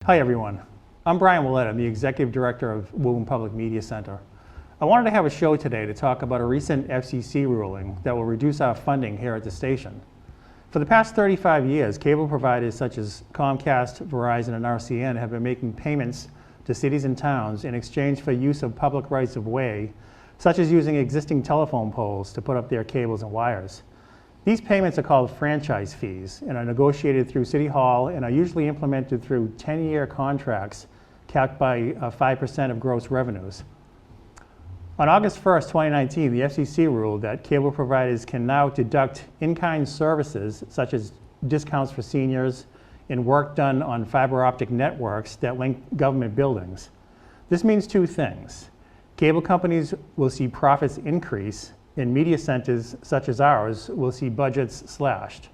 Hi everyone, I'm Brian Ouellette. I'm the Executive Director of Woburn Public Media Center. I wanted to have a show today to talk about a recent FCC ruling that will reduce our funding here at the station. For the past 35 years, cable providers such as Comcast, Verizon, and RCN have been making payments to cities and towns in exchange for use of public rights of way, such as using existing telephone poles to put up their cables and wires. These payments are called franchise fees and are negotiated through City Hall and are usually implemented through 10-year contracts capped by 5% of gross revenues. On August 1st, 2019, the FCC ruled that cable providers can now deduct in-kind services such as discounts for seniors and work done on fiber optic networks that link government buildings. This means two things. Cable companies will see profits increase, and media centers such as ours will see budgets slashed.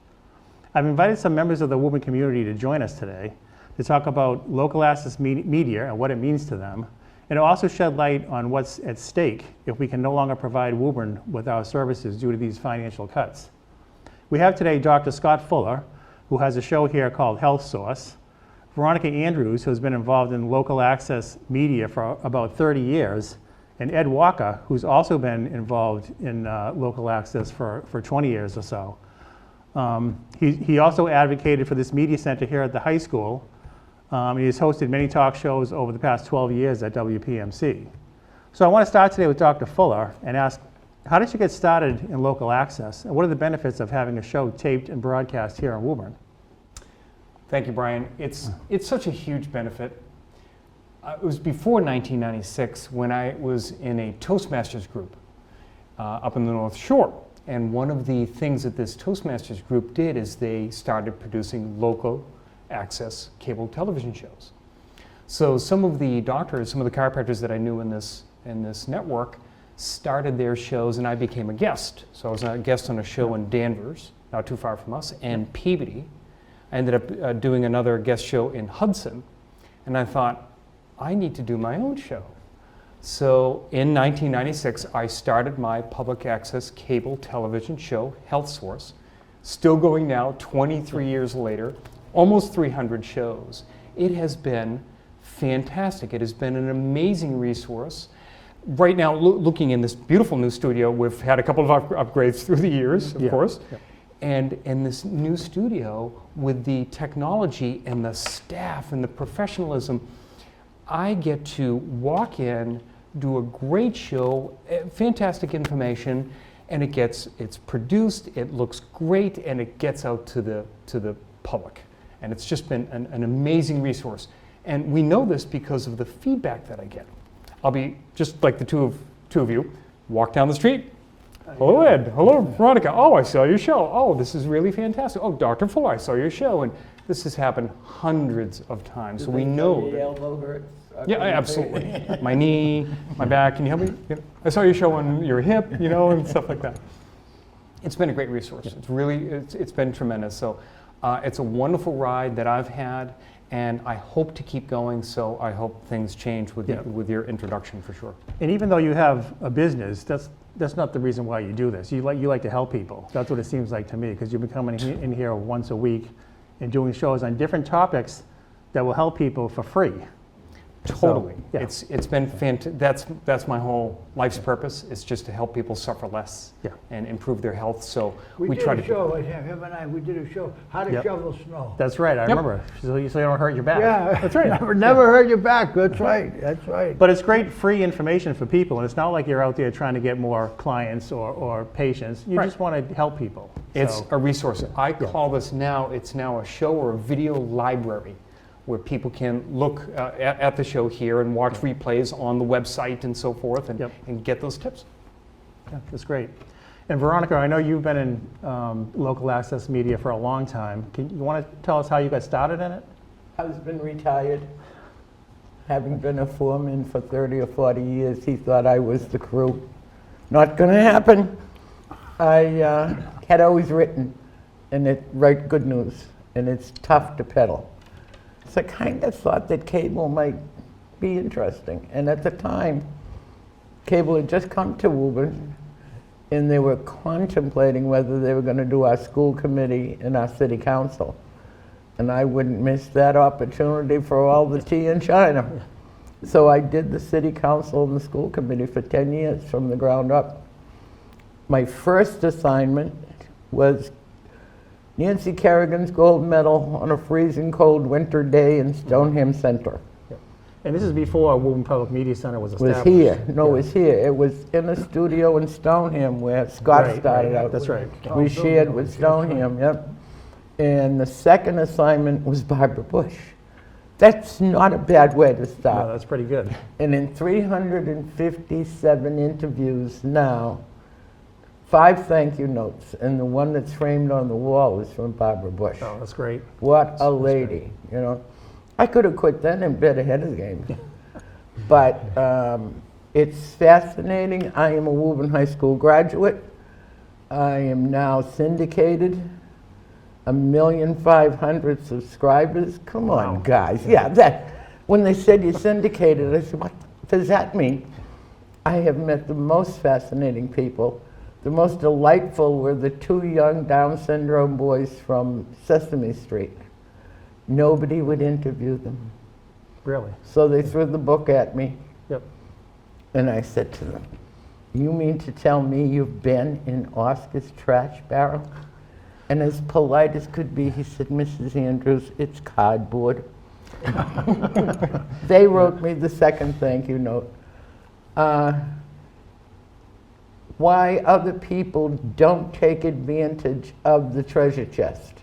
I've invited some members of the Woburn community to join us today to talk about local access media and what it means to them, and to also shed light on what's at stake if we can no longer provide Woburn with our services due to these financial cuts. We have today Dr. Scott Fuller, who has a show here called Health Source, Veronica Andrews, who's been involved in local access media for about 30 years, and Ed Walker, who's also been involved in local access for 20 years or so. He also advocated for this media center here at the high school. He has hosted many talk shows over the past 12 years at WPMC. So I want to start today with Dr. Fuller and ask, how did you get started in local access? And what are the benefits of having a show taped and broadcast here in Woburn? Thank you, Brian. It's such a huge benefit. It was before 1996 when I was in a Toastmasters group up in the North Shore. And one of the things that this Toastmasters group did is they started producing local access cable television shows. So some of the doctors, some of the chiropractors that I knew in this network started their shows, and I became a guest. So I was a guest on a show in Danvers, not too far from us, and Peabody. I ended up doing another guest show in Hudson, and I thought, I need to do my own show. So in 1996, I started my public access cable television show, Health Source, still going now, 23 years later, almost 300 shows. It has been fantastic. It has been an amazing resource. Right now, looking in this beautiful new studio, we've had a couple of upgrades through the years, of course. Yeah. And in this new studio, with the technology and the staff and the professionalism, I get to walk in, do a great show, fantastic information, and it's produced, it looks great, and it gets out to the public. And it's just been an amazing resource. And we know this because of the feedback that I get. I'll be, just like the two of you, walk down the street. Hello, Ed. Hello, Veronica. Oh, I saw your show. Oh, this is really fantastic. Oh, Dr. Fuller, I saw your show. And this has happened hundreds of times. So we know. The elbow hurts? Yeah, absolutely. My knee, my back. Can you help me? I saw your show on your hip, and stuff like that. It's been a great resource. It's really, it's been tremendous. So it's a wonderful ride that I've had, and I hope to keep going. So I hope things change with your introduction for sure. And even though you have a business, that's not the reason why you do this. You like to help people. That's what it seems like to me, because you've been coming in here once a week and doing shows on different topics that will help people for free. Totally. So, yeah. It's been fantastic. That's my whole life's purpose. It's just to help people suffer less and improve their health. So we try to. Him and I, we did a show, how to shovel snow. That's right, I remember. So you don't hurt your back. Yeah, that's right. never hurt your back. That's right. That's right. But it's great free information for people, and it's not like you're out there trying to get more clients or patients. You just want to help people. It's a resource. I call this now. It's now a show or a video library, where people can look at the show here and watch replays on the website and so forth and get those tips. Yeah, that's great. And Veronica, I know you've been in local access media for a long time. You want to tell us how you got started in it? Husband retired. Having been a foreman for 30 or 40 years, he thought I was the crew. Not going to happen. I had always written, and write good news, and it's tough to peddle. So I kind of thought that cable might be interesting. And at the time, cable had just come to Woburn, and they were contemplating whether they were going to do our school committee and our city council. And I wouldn't miss that opportunity for all the tea in China. So I did the city council and the school committee for 10 years from the ground up. My first assignment was Nancy Kerrigan's gold medal on a freezing cold winter day in Stoneham Center. And this is before Woburn Public Media Center was It established. was here. No, it was here. It was in a studio in Stoneham where Scott Right, started right, out. that's right. We shared with Stoneham, yep. And the second assignment was Barbara Bush. That's not a bad way to No, start. that's pretty good. And in 357 interviews now, 5 thank you notes, and the one that's framed on the wall is from Barbara Bush. Oh, that's great. What a lady, you know. I could have quit then and been ahead of the game. But it's fascinating. I am a Woburn High School graduate. I am now syndicated. 1,500,000 subscribers. Come on, Wow. guys. Yeah, that. When they said you're syndicated, I said, what does that mean? I have met the most fascinating people. The most delightful were the 2 young Down syndrome boys from Sesame Street. Nobody would interview them. Really? So they threw the book at me, Yep. and I said to them, you mean to tell me you've been in Oscar's trash barrel? And as polite as could be, he said, Mrs. Andrews, it's cardboard. They wrote me the second thank you note. Why other people don't take advantage of the treasure chest.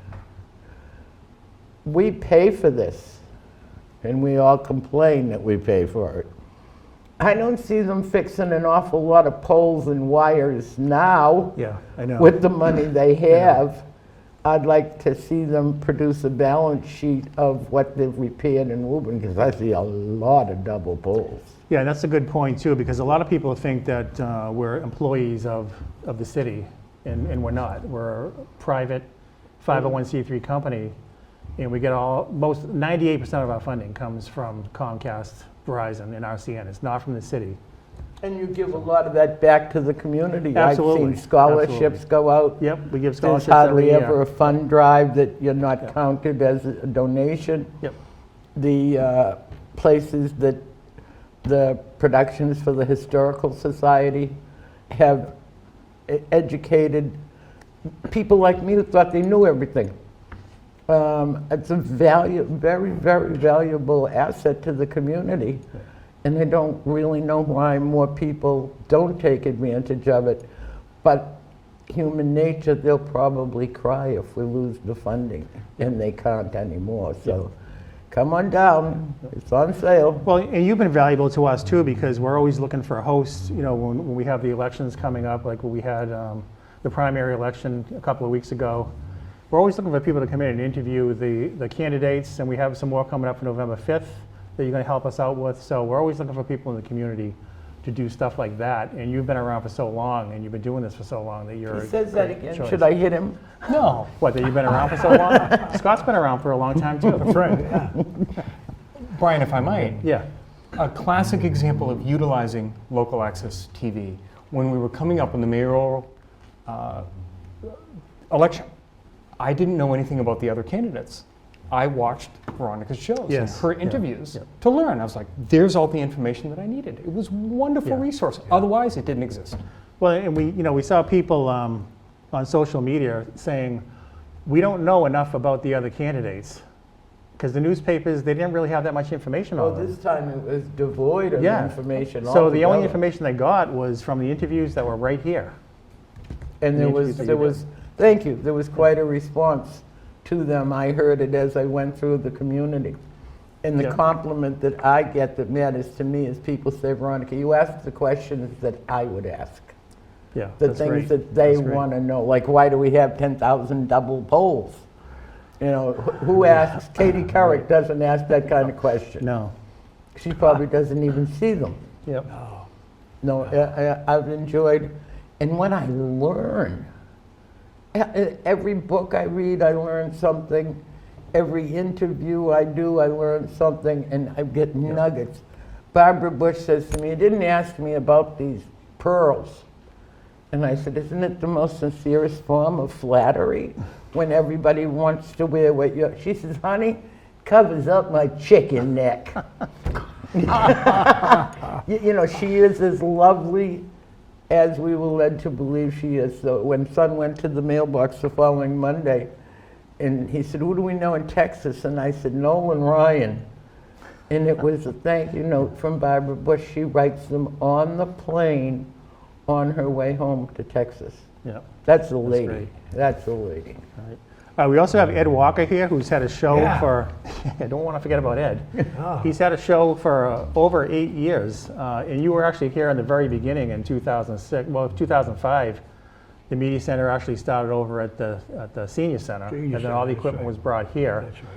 We pay for this, and we all complain that we pay for it. I don't see them fixing an awful lot of poles and wires now Yeah, I know. with the money they have. I'd like to see them produce a balance sheet of what they've repaired in Woburn, because I see a lot of double poles. Yeah, that's a good point too, because a lot of people think that we're employees of the city, and we're not. We're a private 501c3 company, and we get 98% of our funding comes from Comcast, Verizon, and RCN. It's not from the city. And you give a lot of that back to the community. Absolutely, I've seen scholarships absolutely. go out. Yep, we give There's scholarships hardly every ever year. a fund drive that you're not Yeah. counted as a donation. Yep. The places that the productions for the Historical Society have educated people like me who thought they knew everything. It's a very, very valuable asset to the community. And I don't really know why more people don't take advantage of it. But human nature, they'll probably cry if we lose the funding, and they can't anymore. So come on down, it's on sale. Well, and you've been valuable to us too, because we're always looking for hosts, you know, when we have the elections coming up, like when we had the primary election a couple of weeks ago. We're always looking for people to come in and interview the candidates, and we have some more coming up for November 5th that you're going to help us out with. So we're always looking for people in the community to do stuff like that. And you've been around for so long, and you've been doing this for so long that you're He a says that great again. choice. Should I hit him? No. What, that you've been around for so long? Scott's been around for a long time too. That's right, yeah. Brian, if I might, Yeah. a classic example of utilizing local access TV. When we were coming up in the mayoral election, I didn't know anything about the other candidates. I watched Veronica's shows Yes, and her yeah, interviews yeah. to learn. I was like, there's all the information that I needed. It was a wonderful Yeah, resource. Otherwise, it didn't exist. Well, and we saw people on social media saying, we don't know enough about the other candidates. Because the newspapers, they didn't really have that much information Oh, on them. this time it was devoid of Yeah. information So the only altogether. information they got was from the interviews that were right here. And the there interviews that was, you thank you, there was quite a response to them. I heard it as I went through the community. And the Yeah. compliment that I get that matters to me is people say, Veronica, you ask the questions that I would ask. Yeah, The that's things great. that they That's great. want to know, like why do we have 10,000 double poles? You know, who asks, Katie Couric doesn't ask that kind of question. No. She probably doesn't even see them. Yep. No, I've enjoyed, and when I learn, every book I read, I learn something. Every interview I do, I learn something, and I get nuggets. Barbara Bush says to me, you didn't ask me about these pearls. And I said, isn't it the most sincerest form of flattery when everybody wants to wear what you're... She says, honey, covers up my chicken neck. You know, she is as lovely as we were led to believe she is. So when son went to the mailbox the following Monday, and he said, who do we know in Texas? And I said, Nolan Ryan. And it was a thank you note from Barbara Bush. She writes them on the plane on her way home to Texas. Yeah. That's a lady. great. That's a lady. We also have Ed Walker here, who's had a show Yeah. for, I don't want to forget about Ed. Oh. He's had a show for over 8 years, and you were actually here in the very beginning in 2006, well, 2005. The media center actually started over at the senior center, Senior and then all the center, that's equipment right. was brought here. That's right.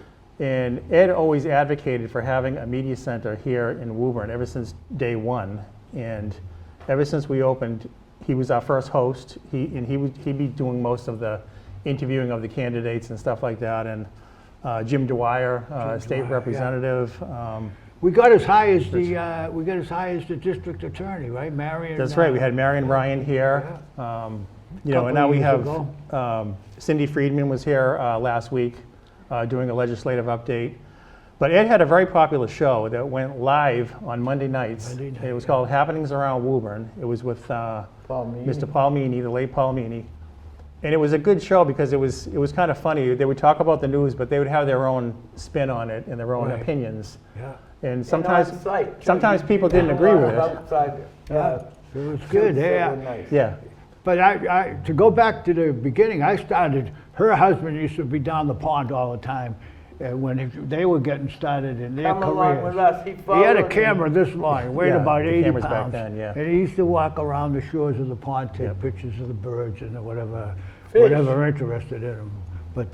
And Ed always advocated for having a media center here in Woburn ever since day one. And ever since we opened, he was our first host. He'd be doing most of the interviewing of the candidates and stuff like that. And Jim Dwyer, state Dwyer, yeah. representative. We got as high as the district attorney, right, Marian? That's right. We had Marian Ryan here. You know, and now we have Cindy Friedman was here last week doing a legislative update. But Ed had a very popular show that went live on Monday nights. Monday night, It was called Happenings Around Woburn. It was with Paul Meany. Mr. Paul Meany, the late Paul Meany. And it was a good show because it was kind of funny. They would talk about the news, but they would have their own spin on it and their own Right. opinions. Yeah. And sometimes, And on site, too. sometimes people didn't A agree lot with of it. outside, Yeah. It was good. suits that Yeah. were nice. Yeah, But to go back to the beginning, her husband used to be down the pond all the time when they were getting started in their Come along with careers. us. He He had a followed me. camera this long, weighed Yeah, about the 80 cameras back pounds. then, yeah. And he used to walk around the shores of the pond, take Yep. pictures of the birds and whatever Fish. interested in him. But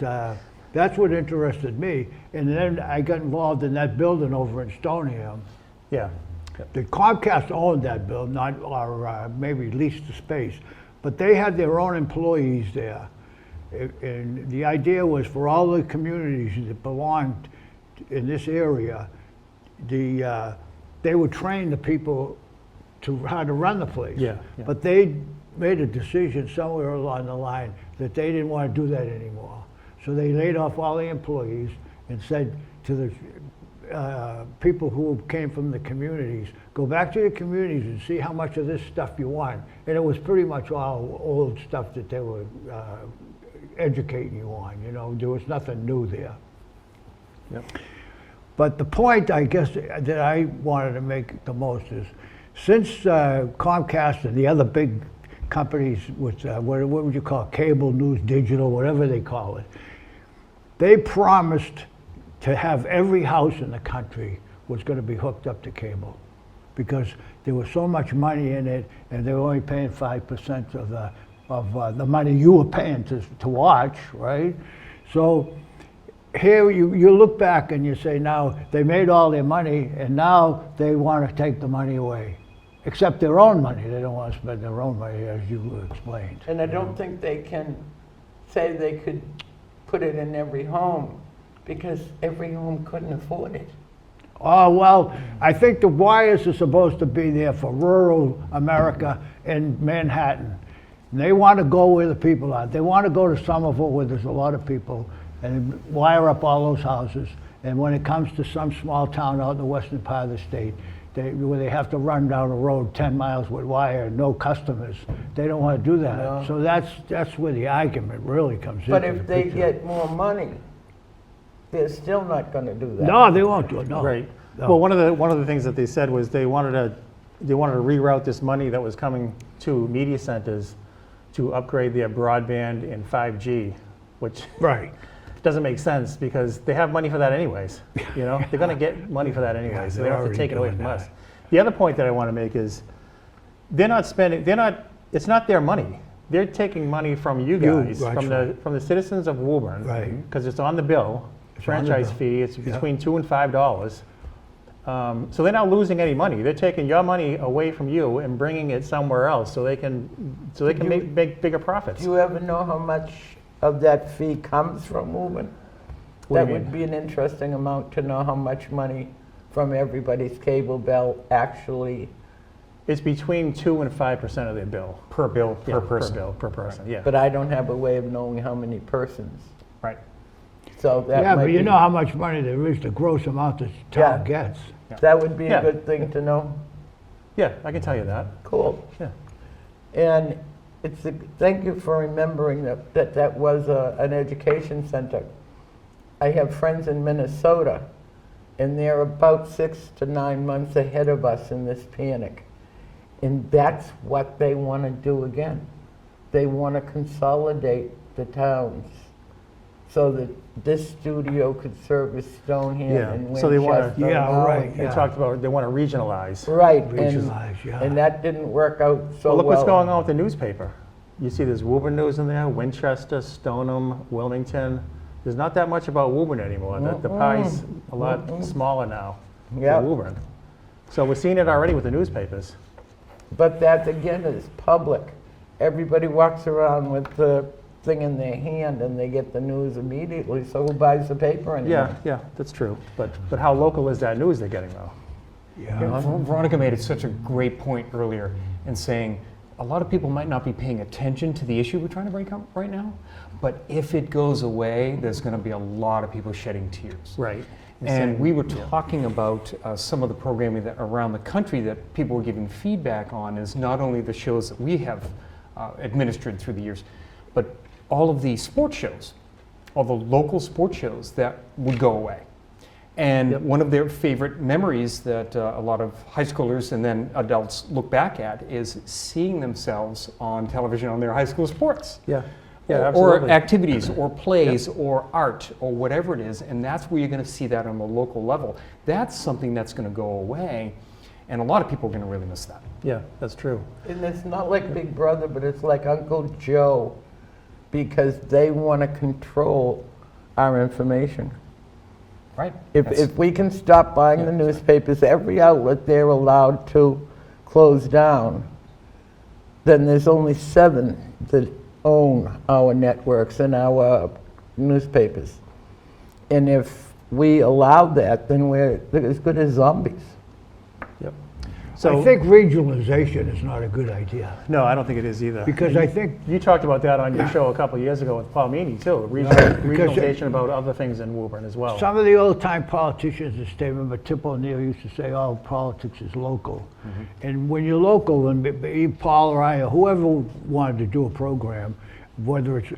that's what interested me. And then I got involved in that building over in Stoneham. yeah. The Comcast owned that building, or maybe leased the space, but they had their own employees there. And the idea was for all the communities that belonged in this area, they would train the people to how to run the place. Yeah, yeah. But they made a decision somewhere along the line that they didn't want to do that anymore. So they laid off all the employees and said to the people who came from the communities, go back to your communities and see how much of this stuff you want. And it was pretty much all old stuff that they were educating you on, you know, there was nothing new there. Yep. But the point, I guess, that I wanted to make the most is, since Comcast and the other big companies with, what would you call it, cable, news, digital, whatever they call it, they promised to have every house in the country was going to be hooked up to cable, because there was so much money in it, and they were only paying 5% of the money you were paying to watch, right? So here you look back and you say, now they made all their money, and now they want to take the money away, except their own money. They don't want to spend their own money, as you explained. And I don't think they can say they could put it in every home, because every home couldn't afford it. Oh, well, I think the wires are supposed to be there for rural America and Manhattan. And they want to go where the people are. They want to go to Somerville where there's a lot of people and wire up all those houses. And when it comes to some small town out in the western part of the state, where they have to run down a road 10 miles with wire and no customers, they don't want to do that. No. So that's where the argument really comes in. But if they get more money, they're still not gonna do that. No, they won't do it, no. Right. No. Well, one of the things that they said was they wanted to reroute this money that was coming to media centers to upgrade their broadband and 5G, which Right. doesn't make sense because they have money for that anyways. You know, they're going to get money for that anyways, so they they're don't have to take it away already from doing us. The other point that I want to make is it's not their money. They're taking money from you guys, that's from the citizens of Woburn, Right. because it's on the bill, It's on the franchise bill. fee. It's Yeah. between $2 and $5. So they're not losing any money. They're taking your money away from you and bringing it somewhere else, so they can make bigger profits. Do you ever know how much of that fee comes from Woburn? What do That you would mean? be an interesting amount to know how much money from everybody's cable bill actually It's between 2 and 5% of their bill. Per bill, Yeah, per person. Per bill, per person, yeah. But I don't have a way of knowing how many persons. Right. So that Yeah, might but you be- know how much money there is, the gross amount that town Yeah. gets. That would be Yeah. a good thing to know. Yeah, I can tell you that. Cool. Yeah. And thank you for remembering that was an education center. I have friends in Minnesota, and they're about 6 to 9 months ahead of us in this panic. And that's what they want to do again. They want to consolidate the towns so that this studio could service Stoneham Yeah, and Winchester. so they wanna- and Yeah, Holland. right, They yeah. talked about, they want to regionalize. Right, Regionalize, yeah. and that didn't work out so Well, look well. what's going on with the newspaper. You see there's Woburn News in there, Winchester, Stoneham, Wilmington. There's not that much about Woburn anymore. The pie's a lot smaller now Yeah. for Woburn. So we're seeing it already with the newspapers. But that, again, is public. Everybody walks around with the thing in their hand and they get the news immediately, so who buys the paper anymore? Yeah, that's true. But how local is that news they're getting though? Yeah. Veronica made it such a great point earlier in saying a lot of people might not be paying attention to the issue we're trying to bring up right now, but if it goes away, there's going to be a lot of people shedding tears. Right. And we were talking about some of the programming that around the country that people were giving feedback on is not only the shows that we have administered through the years, but all of the sports shows, all the local sports shows that would go away. And one of their favorite memories that a lot of high schoolers and then adults look back at is seeing themselves on television on their high school sports. Yeah, Or absolutely. activities, or plays, or art, or whatever it is, and that's where you're going to see that on the local level. That's something that's going to go away, and a lot of people are going to really miss that. Yeah, that's true. And it's not like Big Brother, but it's like Uncle Joe, because they want to control our information. Right? If we can stop buying the newspapers, every outlet they're allowed to close down, then there's only 7 that own our networks and our newspapers. And if we allow that, then we're as good as zombies. Yep. I So, think regionalization is not a good idea, no, I don't think it is either. because I think, You talked about that on your show a couple of years ago with Paul Meany too, because- regionalization about other things in Woburn as well. some of the old-time politicians, as State Member Tip O'Neill used to say, all politics is local. And when you're local, and Paul or I, or whoever wanted to do a program, whether it's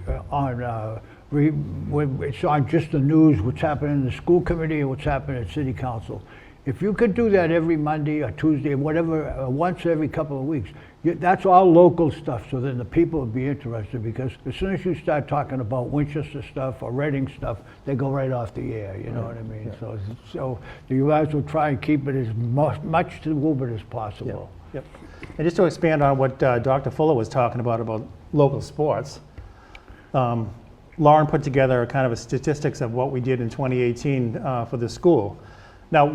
when it's on just the news, what's happening in the school committee, or what's happening at city council, if you could do that every Monday or Tuesday, whatever, once every couple of weeks, that's all local stuff, so then the people would be interested, because as soon as you start talking about Winchester stuff or Reading stuff, they go right off the air, you know what I mean? So you might as well try and keep it as much to Woburn as possible. Yep. And just to expand on what Dr. Fuller was talking about local sports, Lauren put together a kind of a statistics of what we did in 2018 for the school. Now,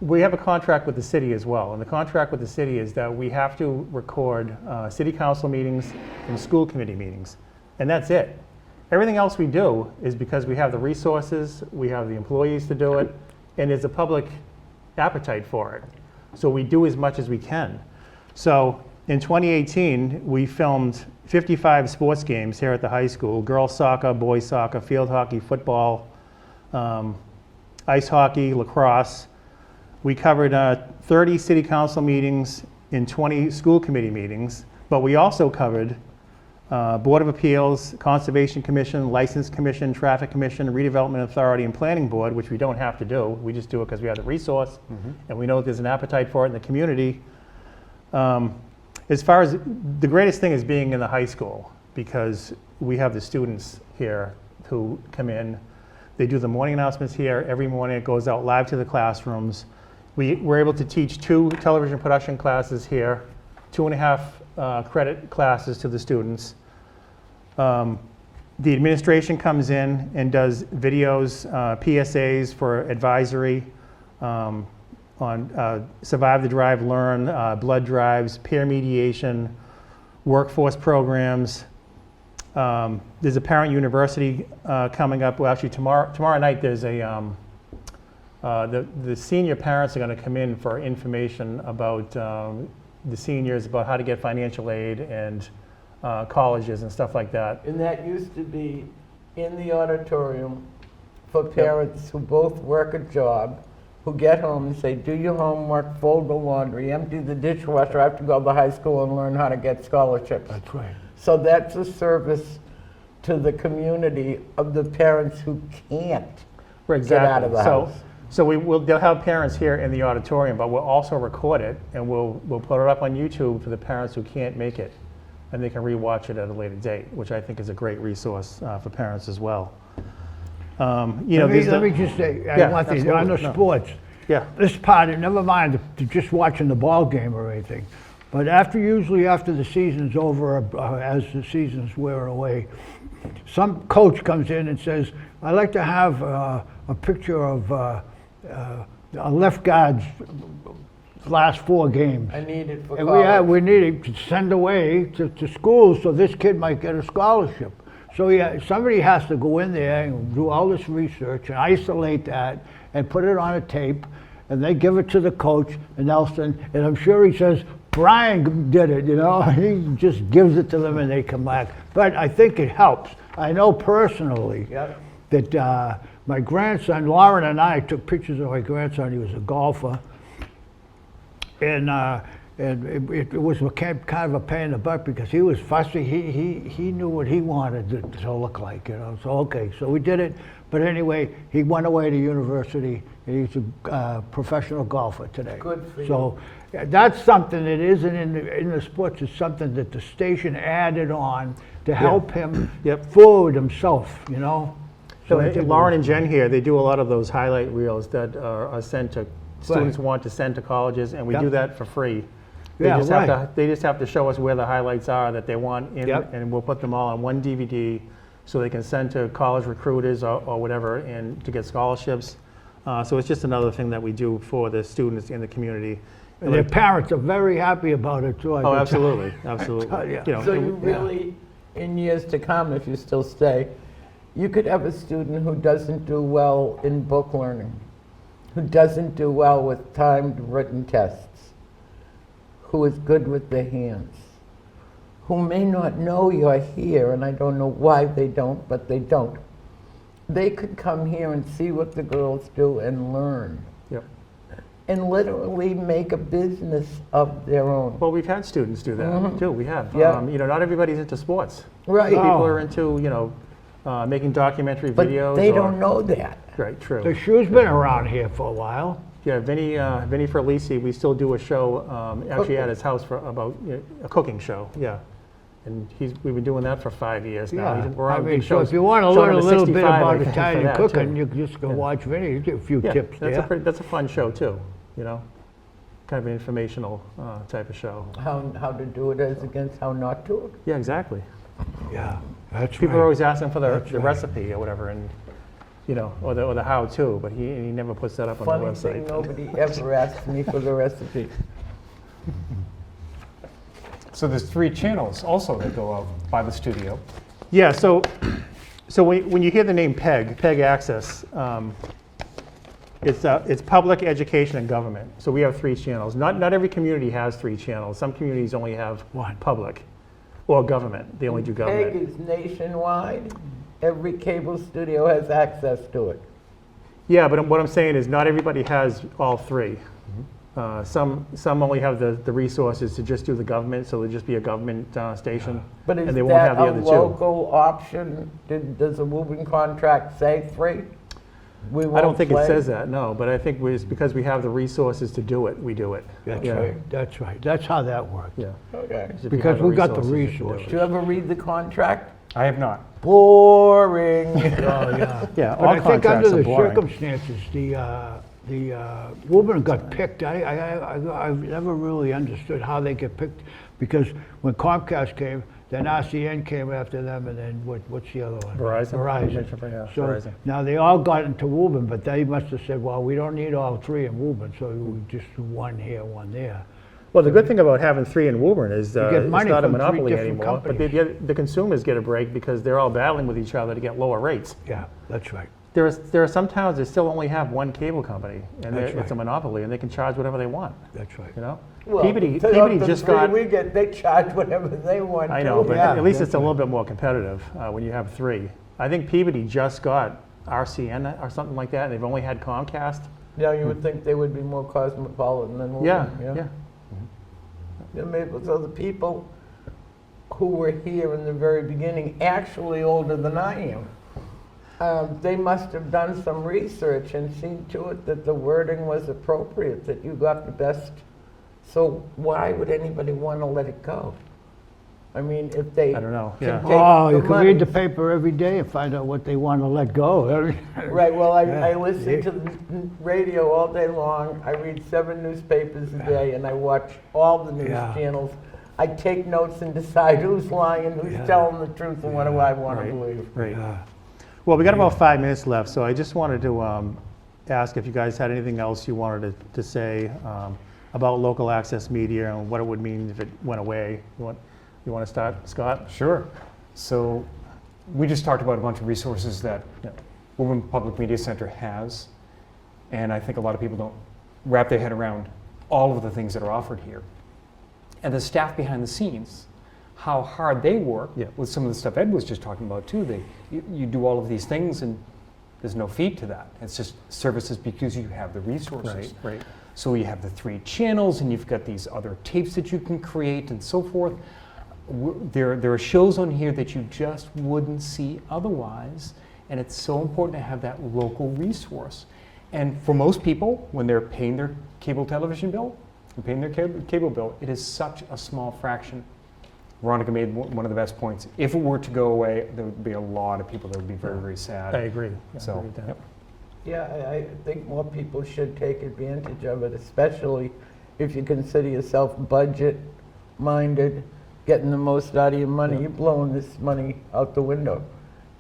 we have a contract with the city as well, and the contract with the city is that we have to record city council meetings and school committee meetings, and that's it. Everything else we do is because we have the resources, we have the employees to do it, and there's a public appetite for it. So we do as much as we can. So in 2018, we filmed 55 sports games here at the high school: girls soccer, boys soccer, field hockey, football, ice hockey, lacrosse. We covered 30 city council meetings and 20 school committee meetings, but we also covered Board of Appeals, Conservation Commission, License Commission, Traffic Commission, Redevelopment Authority, and Planning Board, which we don't have to do. We just do it because we have the resource, and we know that there's an appetite for it in the community. As far as the greatest thing is being in the high school, because we have the students here who come in. They do the morning announcements here every morning. It goes out live to the classrooms. We're able to teach 2 television production classes here, 2.5 credit classes to the students. The administration comes in and does videos, PSAs for advisory on Survive the Drive, Learn, blood drives, peer mediation, workforce programs. There's a parent university coming up. Well, actually, tomorrow night there's a the senior parents are going to come in for information about the seniors about how to get financial aid and colleges and stuff like that. And that used to be in the auditorium for parents who both work a job, who get home and say, do your homework, fold the laundry, empty the dishwasher. I have to go to the high school and learn how to get scholarships. That's right. So that's a service to the community of the parents who can't Right, get out of the so, house. So they'll have parents here in the auditorium, but we'll also record it and we'll put it up on YouTube for the parents who can't make it. And they can rewatch it at a later date, which I think is a great resource for parents as well. Let me just say, I Yeah, want these, on the absolutely. No. sports, Yeah, this part, and never mind just watching the ball game or anything, but usually after the season's over, as the season's wear away, some coach comes in and says, I'd like to have a picture of a left guard's last 4 games. I need it for And college. we need it to send away to schools so this kid might get a scholarship. So somebody has to go in there and do all this research and isolate that and put it on a tape, and they give it to the coach, and Nelson, and I'm sure he says, Brian did it, you know? He just gives it to them and they come back. But I think it helps. I know personally Yep. that my grandson, Lauren and I took pictures of my grandson. He was a golfer. And it was kind of a pain in the butt because he was fussy. He knew what he wanted it to look like, you know. So okay, so we did it. But anyway, he went away to university. And he's a professional golfer today. Good for you. So that's something that isn't in the sports. It's something that the station added on to help him Yep. forward himself, you know. so I think Lauren and Jen here, they do a lot of those highlight reels that are sent to students Right. who want to send to colleges, and we Yep. do that for free. They Yeah, just right. they just have to show us where the highlights are that they want, Yep. and we'll put them all on one DVD so they can send to college recruiters or whatever, and to get scholarships. So it's just another thing that we do for the students in the community. And their parents are very happy about it too. I Oh, can tell. absolutely, absolutely. tell ya. You know, So and you we- really, in years to come, if you still stay, you could have a student who doesn't do well in book learning, who doesn't do well with timed written tests, who is good with their hands, who may not know you're here, and I don't know why they don't, but they don't. They could come here and see what the girls do and learn, Yep. and literally make a business of their own. Well, we've had students do that too. We have. Yeah. You know, not everybody's into sports. Right, People Oh. are into, you know, making documentary but videos. they or- don't know that. Right, true. The shoe's been around here for a while. Yeah, Vinny Ferlisi, we still do a show actually at his house for about a cooking show. Yeah, and we've been doing that for 5 years now. Yeah, We're I on mean, big so shows. if you want to Showing learn a up to little bit 65, I about think, for Italian that, cooking, too. you can just go Yeah. watch Vinny. You get a few Yeah, tips that's there. that's a fun show too. You know, kind of an informational type of show. How to do it as against how not to. Yeah, exactly. Yeah, that's People are right. always asking for the right. recipe or whatever, and you know, or the how to, but he never puts that up on Funny the thing, website. nobody ever asks me for the recipe. So there's 3 channels also that go out by the studio. Yeah, so when you hear the name PEG Access, it's public, education, and government. So we have 3 channels. Not every community has 3 channels. Some communities only have One. public or government. They only do PEG government. is nationwide. Every cable studio has access to it. Yeah, but what I'm saying is not everybody has all 3. Some only have the resources to just do the government, so they'll just be a government station, But is and they won't have that the a other 2. local option? Does a Woburn contract say 3? We I don't won't think it play? says that, no, but I think it's because we have the resources to do it, we do it. That's Yeah. right. That's right. That's how that works. Yeah. Okay. If you Because have we got the you can do it. resources. Did you ever read the contract? I have not. Boring. Oh, yeah. Yeah, But all I think under contracts are the boring. circumstances, the Woburn got picked. I've never really understood how they get picked, because when Comcast came, then RCN came after them, and then what's the other one? Verizon? Verizon. Yeah, So Verizon. now they all got into Woburn, but they must have said, well, we don't need all 3 in Woburn, so we just do 1 here, 1 there. Well, the good thing about having 3 in Woburn is get it's money not a from 3 monopoly different anymore, but companies. the consumers get a break because they're all battling with each other to get lower rates. Yeah, that's right. there are some towns that still only have one cable company, and That's it's right. a monopoly, and they can charge whatever they want, That's right. you know? Well, Peabody the just three got, we get, they charge whatever they want. I know, too. but Yeah, at least it's that's a little bit more competitive when you have three. I think Peabody just got RCN or something like that, and they've only had Comcast. Yeah, you would think they would be more cosmopolitan than Woburn. Yeah. Yeah, maybe, so the people who were here in the very beginning, actually older than I am, they must have done some research and seen to it that the wording was appropriate, that you got the best. So why would anybody want to let it go? I mean, if they I don't know, can yeah. take Oh, the you can read the money- paper every day and find out what they want to let go. Right, well, I Yeah. listen to the radio all day long, I read 7 newspapers a day, and I watch all the news Yeah. channels. I take notes and decide who's lying, who's Yeah. telling the truth, and what do I want to Right. believe. Right. Yeah. Well, we got about 5 minutes left, so I just wanted to ask if you guys had anything else you wanted to say about local access media and what it would mean if it went away. You want to start, Scott? Sure. So we just talked about a bunch of resources that Woburn Public Media Center has, and I think a lot of people don't wrap their head around all of the things that are offered here. And the staff behind the scenes, how hard they work Yeah. with some of the stuff Ed was just talking about too. You do all of these things and there's no fee to that. It's just services because you have the resources. Right. So you have the 3 channels and you've got these other tapes that you can create and so forth. There are shows on here that you just wouldn't see otherwise, and it's so important to have that local resource. And for most people, when they're paying their cable television bill, and paying their cable bill, it is such a small fraction. Veronica made one of the best points. If it were to go away, there would be a lot of people that would be very, very sad. I agree. I So, agree with that. yep. Yeah, I think more people should take advantage of it, especially if you consider yourself budget-minded, getting the most out of your money. You're blowing this money out the window.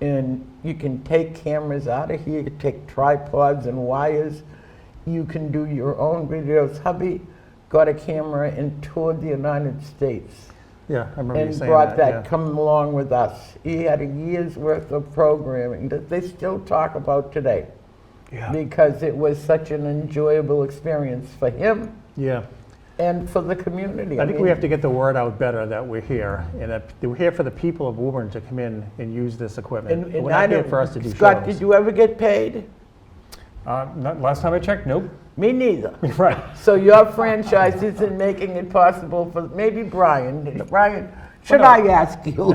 And you can take cameras out of here, take tripods and wires. You can do your own videos. Hubby got a camera and toured the United States Yeah, I remember you and saying brought that, yeah. come along with us. He had a year's worth of programming that they still talk about today, Yeah. because it was such an enjoyable experience for him Yeah. and for the community. I think we have to get the word out better that we're here, and that we're here for the people of Woburn to come in and use this equipment. And We're I not here don't- for us to do Scott, shows. did you ever get paid? Not last time I checked, nope. Me neither. Right. So your franchise isn't making it possible for, maybe Brian. Brian, should I ask you?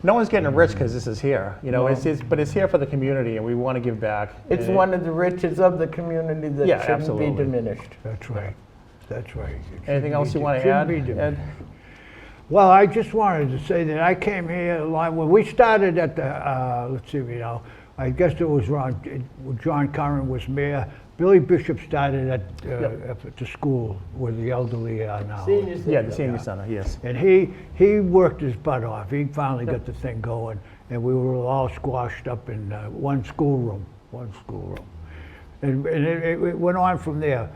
No one's getting rich because this is here, you know, but it's here for the community, and we want to give back. It's And one of the riches of the community that Yeah, shouldn't absolutely. be diminished. That's right. That's right. It Anything shouldn't else be- you want to shouldn't add, be Ed? diminished. Well, I just wanted to say that I came here when we started at the, let's see, I guess it was around, John Curran was mayor. Billy Bishop started at the school where the elderly are now. Senior Yeah, the center. senior center, yes. And he worked his butt off. He finally got the thing going, and we were all squashed up in one schoolroom. And it went on from there.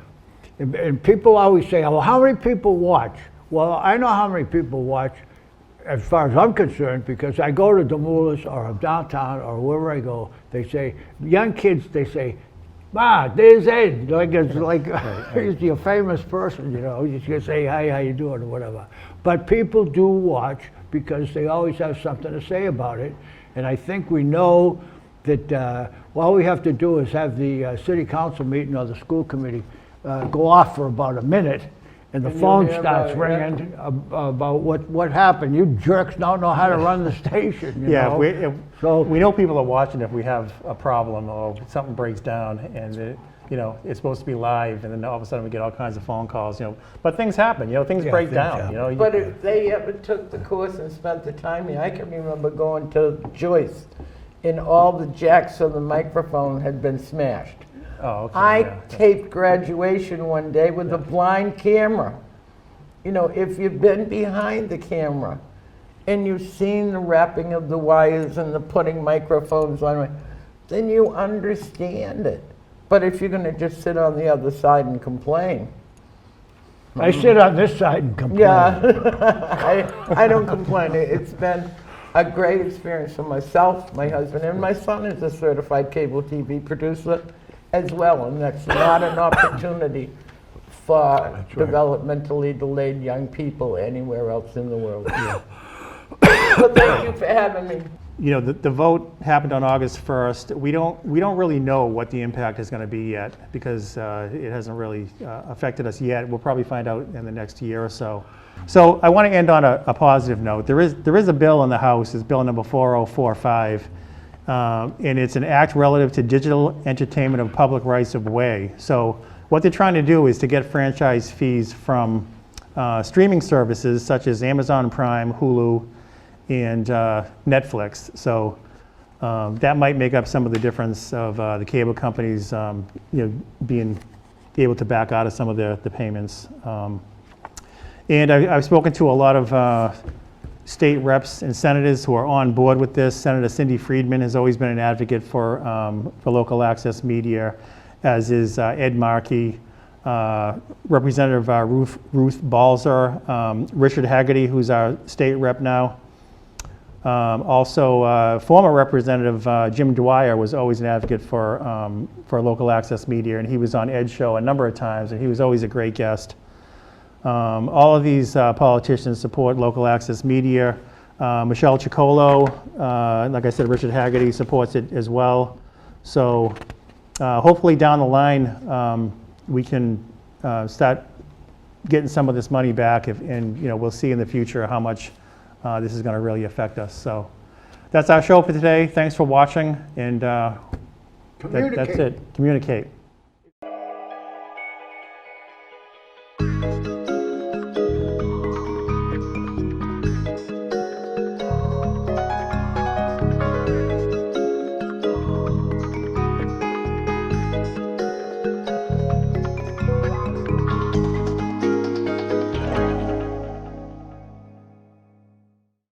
And people always say, well, how many people watch? Well, I know how many people watch as far as I'm concerned, because I go to Demoulas or downtown or wherever I go, they say, young kids, they say, there's Ed. Like it's like he's your famous person, you know. You just say, hi, how you doing, or whatever. But people do watch because they always have something to say about it. And I think we know that all we have to do is have the city council meeting or the school committee go off for about a minute, and the And you'll phone hear starts about it, yeah. ringing about what happened. You jerks don't know how to run the station, you Yeah, know? if we know people are watching if we have a problem or something breaks down, and it's supposed to be live, and then all of a sudden we get all kinds of phone calls, But things happen, things Yeah, break things down, happen. But if they ever took the course and spent the time here, I can remember going to Joyce, and all the jacks on the microphone had been smashed. Oh, okay. I yeah. taped graduation one day with a blind camera. If you've been behind the camera and you've seen the wrapping of the wires and the putting microphones on, then you understand it. But if you're going to just sit on the other side and complain, I sit on this side and complain. yeah, I don't complain. It's been a great experience for myself, my husband, and my son is a certified cable TV producer as well, and that's not an opportunity for That's right. developmentally delayed young people anywhere else in the world. So thank you for having me. You know, the vote happened on August 1st. We don't really know what the impact is going to be yet because it hasn't really affected us yet. We'll probably find out in the next year or so. So I want to end on a positive note. There is a bill in the House, it's bill number 4045, and it's an act relative to digital entertainment of public rights of way. So what they're trying to do is to get franchise fees from streaming services such as Amazon Prime, Hulu, and Netflix. So that might make up some of the difference of the cable companies being able to back out of some of the payments. And I've spoken to a lot of state reps and senators who are on board with this. Senator Cindy Friedman has always been an advocate for local access media, as is Ed Markey, Representative Ruth Balzer, Richard Haggerty, who's our state rep now. Also, former Representative Jim Dwyer was always an advocate for local access media, and he was on Ed's show a number of times, and he was always a great guest. All of these politicians support local access media. Michelle Chicolo, like I said, Richard Haggerty supports it as well. So hopefully down the line, we can start getting some of this money back, and we'll see in the future how much this is going to really affect us. So that's our show for today. Thanks for watching, and that's it. Communicate.